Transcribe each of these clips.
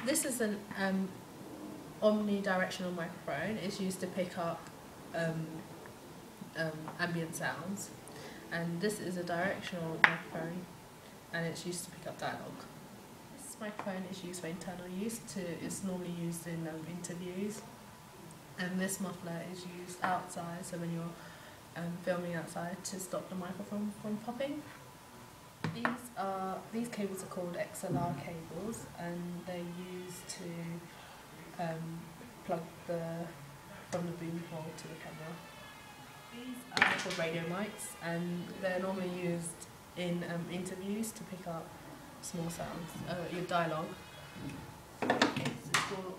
This is an omnidirectional microphone. It's used to pick up ambient sounds, and this is a directional microphone, and it's used to pick up dialogue. This microphone is used for internal use. It's normally used in interviews, and this muffler is used outside, so when you're filming outside, to stop the microphone from popping. These cables are called XLR cables, and they're used to plug from the boom hole to the camera. These are called radio mics, and they're normally used in interviews to pick up small sounds, your dialogue. It's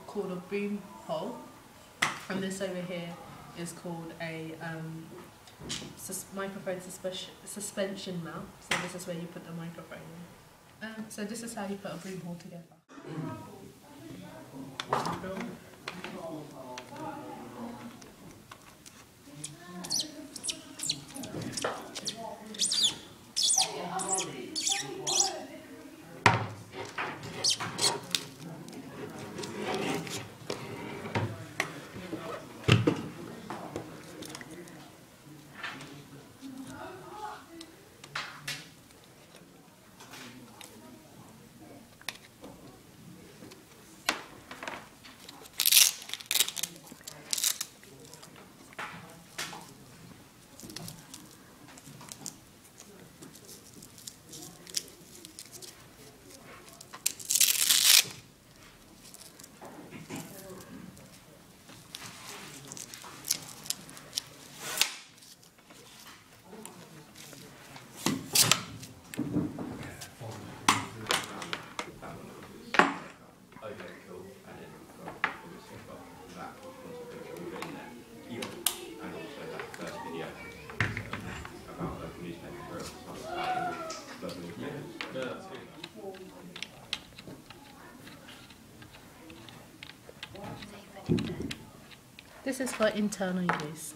called a boom hole, and this over here is called a microphone suspension mount. So this is where you put the microphone in. So this is how you put a boom hole together. This is for internal use.